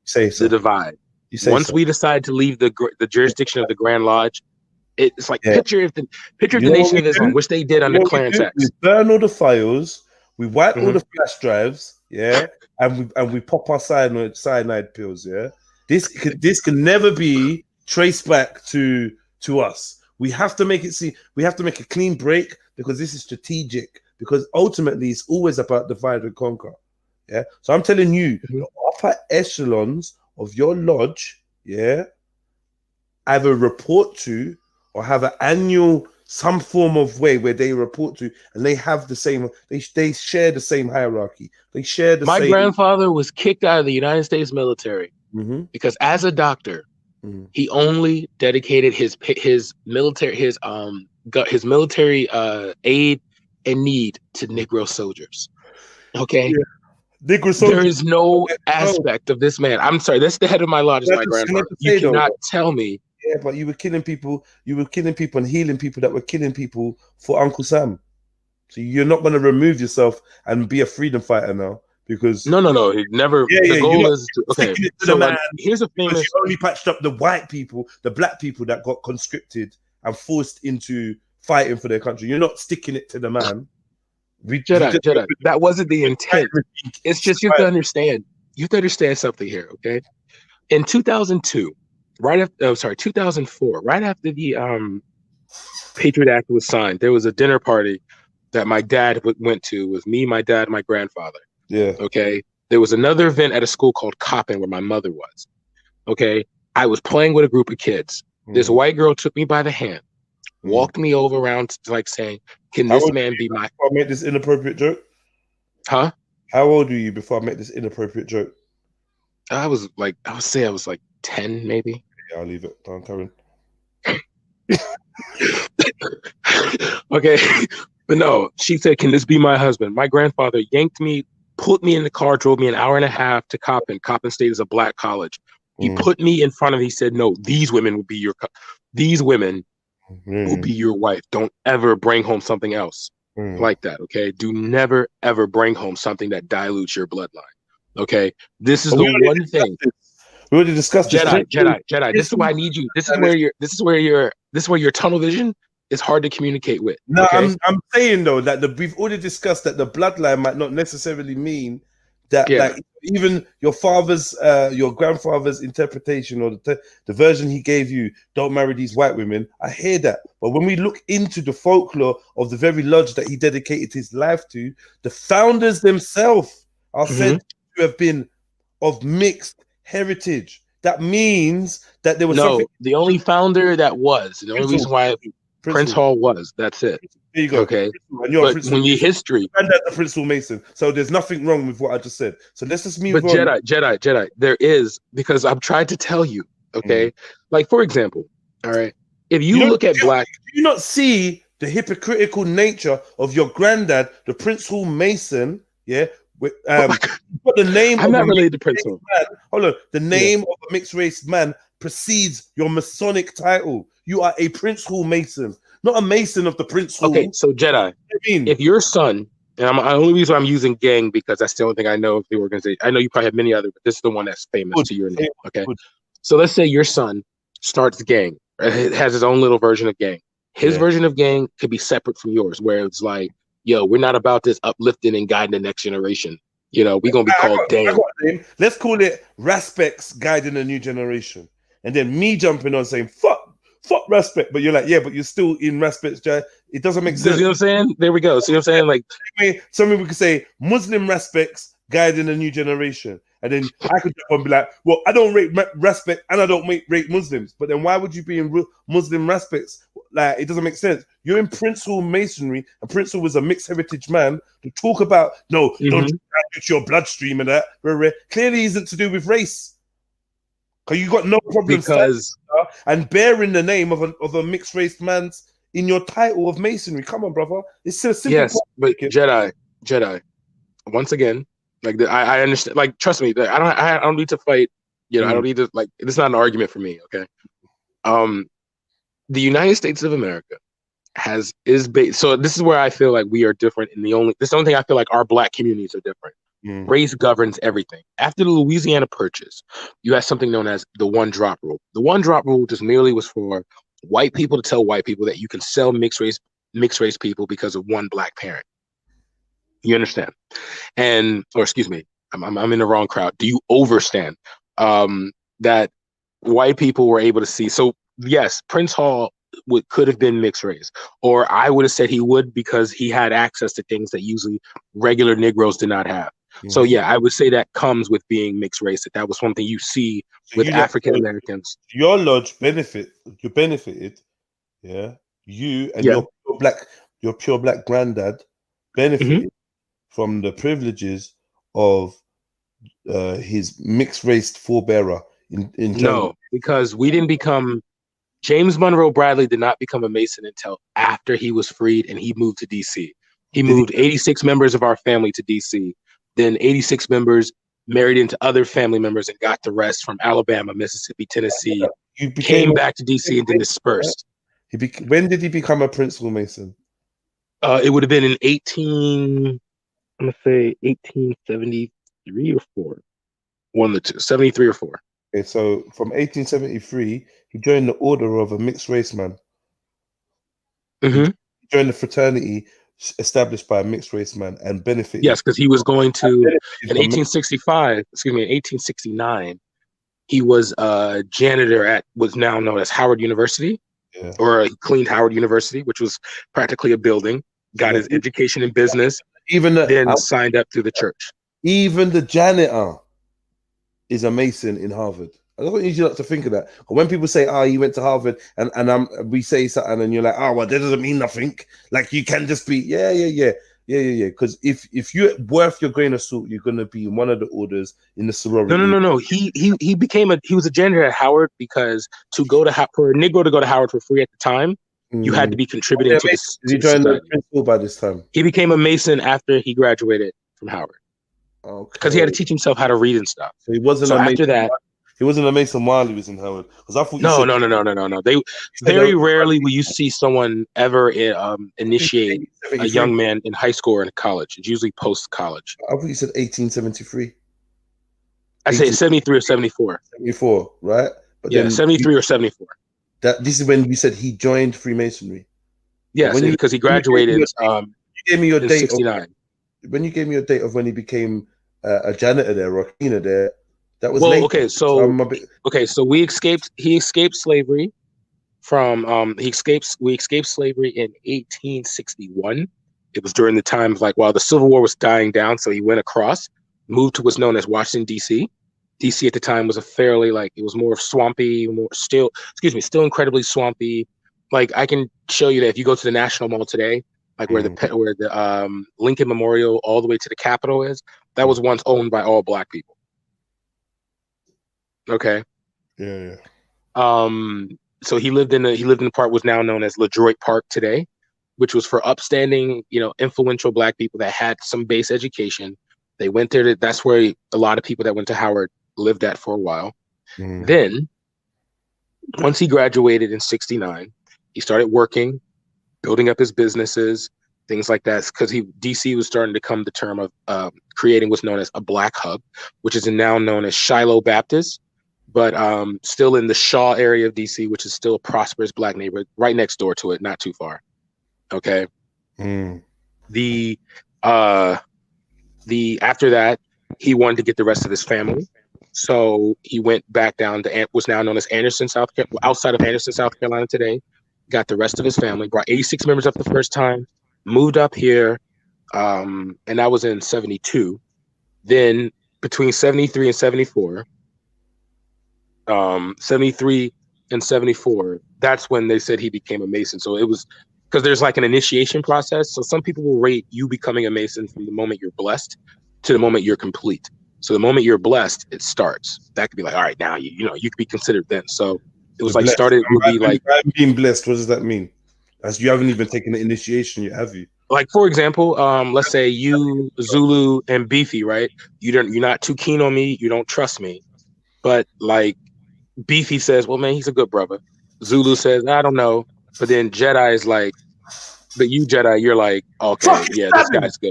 Say so. The divide. You say Once so. we decide to leave the jurisdiction of the Grand Lodge, it's like picture the Nation of Islam, which they did under Clarence X. We burn all the files, we wipe all the flash drives, and we pop our cyanide pills. This can never be traced back to us. We have to make it we have to make a clean break, because this is strategic, because ultimately it's always about divide and conquer. So I'm telling you, the upper echelons of your lodge, either report to or have an annual some form of way where they report to, and they have the same, they share the same hierarchy. They share the same. My grandfather was kicked out of the United States military because as a doctor, he only dedicated his military aid and need to Negro soldiers. Okay. Negro soldiers. There is no aspect of this man. I'm sorry, that's the head of my lodge, my grandfather. You cannot tell me. Yeah, but you were killing people. You were killing people and healing people that were killing people for Uncle Sam. So you're not going to remove yourself and be a freedom fighter now, because no, he never. The goal is to, okay. So here's a famous. You only patched up the white people, the black people that got conscripted and forced into fighting for their country. You're not sticking it to the man. Jedi. That wasn't the intent. It's just you have to understand. You have to understand something here, okay? In 2002. 2004, right after the Patriot Act was signed, there was a dinner party that my dad went to with me, my dad, my grandfather. Yeah. Okay. There was another event at a school called Coppin where my mother was. Okay. I was playing with a group of kids. This white girl took me by the hand, walked me over around, like saying, "Can this man be my?" Before I made this inappropriate joke. Huh? How old were you before I made this inappropriate joke? I was like 10, maybe. Yeah, I'll leave it. Don't Karen. Okay. But no, she said, "Can this be my husband?" My grandfather yanked me, put me in the car, drove me an hour and a half to Coppin. Coppin State is a black college. He put me in front of him. He said, "No, these women will be your wife. Don't ever bring home something else like that. Okay. Do never, ever bring home something that dilutes your bloodline. Okay. This is the one thing." We already discussed Jedi. This is why I need you. This is where your tunnel vision is hard to communicate with. No, okay? I'm saying though that we've already discussed that the bloodline might not necessarily mean that, like, even your grandfather's interpretation or the version he gave you, don't marry these white women. I hear that, but when we look into the folklore of the very lodge that he dedicated his life to, the founders themselves are said to have been of mixed heritage. That means that there was the only founder that was the only reason why Prince Hall was. That's it. There you go. Okay. And you're but when you history, and that's the Prince Mason. So there's nothing wrong with what I just said. So let's just move on. Jedi. There is, because I've tried to tell you. Okay. Like, for example, all right. If you look at black, do you not see the hypocritical nature of your granddad, the Prince Hall Mason? Yeah. But the name. I'm not related to Prince Hall. Hold on. The name of a mixed race man precedes your Masonic title. You are a Prince Hall Mason, not a Mason of the Prince Hall. Okay, so Jedi, if your son, and the only reason I'm using gang because that's the only thing I know of the organization. I know you probably have many other, but this is the one that's famous to your name. Okay, so let's say your son starts gang, it has his own little version of gang. His version of gang could be separate from yours, where it's like, yo, we're not about this uplifting and guiding the next generation. You know, we're gonna be called gang. Let's call it Raspecs guiding a new generation, and then me jumping on saying fuck respect, but you're like, yeah, but you're still in respect. It doesn't make sense. You know what I'm saying? There we go. See what I'm saying? Like, some people could say Muslim respects guiding a new generation, and then I could jump on and be like, well, I don't rate respect and I don't rate Muslims, but then why would you be in Muslim respects? Like, it doesn't make sense. You're in Prince Hall Masonry, and Prince Hall was a mixed heritage man to talk about don't dilute your bloodstream and that. Clearly isn't to do with race. Because you got no problem and bearing the name of a mixed race man's in your title of Masonry. Come on, brother. It's a simple. Yes, but Jedi. Once again, like I understand. Like, trust me, I don't need to fight. You know, I don't need to, like. It's not an argument for me. Okay. The United States of America is based. So this is where I feel like we are different. This is the only thing I feel like our black communities are different. Race governs everything. After the Louisiana Purchase, you had something known as the one drop rule. The one drop rule just merely was for white people to tell white people that you can sell mixed race people because of one black parent. You understand? Or excuse me, I'm in the wrong crowd. Do you overstand that white people were able to see? So yes, Prince Hall could have been mixed race, or I would have said he would because he had access to things that usually regular Negroes did not have. So yeah, I would say that comes with being mixed race. That was something you see with African Americans. Your lodge you benefited, yeah. You and your pure black granddad benefited from the privileges of his mixed race forebearer. No, because we didn't become. James Monroe Bradley did not become a Mason until after he was freed and he moved to DC. He moved 86 members of our family to DC. Then 86 members married into other family members and got the rest from Alabama, Mississippi, Tennessee. Came back to DC and then dispersed. When did he become a principal Mason? It would have been in 1873 or 4. One of the two, 73 or 4. Okay, so from 1873, he joined the order of a mixed race man. He joined the fraternity established by a mixed race man and benefited. Yes, because he was going to, in 1869, he was a janitor at what's now known as Howard University, or he cleaned Howard University, which was practically a building, got his education in business, then signed up through the church. Even the janitor is a Mason in Harvard. I don't want you to think of that. When people say, "Oh, you went to Harvard," and we say something, and you're like, "Oh, well, that doesn't mean nothing." Like you can just be, yeah. Because if you're worth your grain of salt, you're gonna be in one of the orders in the sorority. No. He was a janitor at Howard because for a Negro to go to Howard for free at the time, you had to be contributing to this. Did he join the principal by this time? He became a Mason after he graduated from Howard. Because he had to teach himself how to read and stuff. So he wasn't. So after that, he wasn't a Mason while he was in Howard. Because I thought no. They very rarely will you see someone ever initiate a young man in high school or in college. It's usually post college. I thought you said 1873. I say 73 or 74. 74, right? But yeah, 73 or 74. This is when you said he joined Freemasonry. Yes, because he graduated. You gave me your date 69. When you gave me a date of when he became a janitor there or a cleaner there, that was late. Okay, so he escaped slavery from we escaped slavery in 1861. It was during the time of while the Civil War was dying down, so he went across, moved to what's known as Washington D.C. DC at the time was a fairly it was more swampy, still incredibly swampy. I can show you that if you go to the National Mall today, where the Lincoln Memorial all the way to the Capitol is, that was once owned by all black people. Okay. Yeah. So he lived in the part was now known as LaDroit Park today, which was for upstanding, influential black people that had some base education. They went there. That's where a lot of people that went to Howard lived at for a while. Then, once he graduated in 69, he started working, building up his businesses, things like that, because DC was starting to come the term of creating what's known as a black hub, which is now known as Shiloh Baptist, but still in the Shaw area of DC, which is still a prosperous black neighborhood, right next door to it, not too far. Okay. After that, he wanted to get the rest of his family. So he went back down to what's now known as Anderson, South Carolina, outside of Anderson, South Carolina today, got the rest of his family, brought 86 members up the first time, moved up here, and that was in 72. Then between 73 and 74, 73 and 74, that's when they said he became a Mason. So it was because there's an initiation process. So some people will rate you becoming a Mason from the moment you're blessed to the moment you're complete. So the moment you're blessed, it starts. That could be all right, now you could be considered then. So it was started would be I'm being blessed. What does that mean? As you haven't even taken the initiation yet, have you? For example, let's say you, Zulu, and Beefy, right? You're not too keen on me. You don't trust me. But Beefy says, well, man, he's a good brother. Zulu says, I don't know. But then Jedi is but you, Jedi, you're okay, yeah, this guy's good.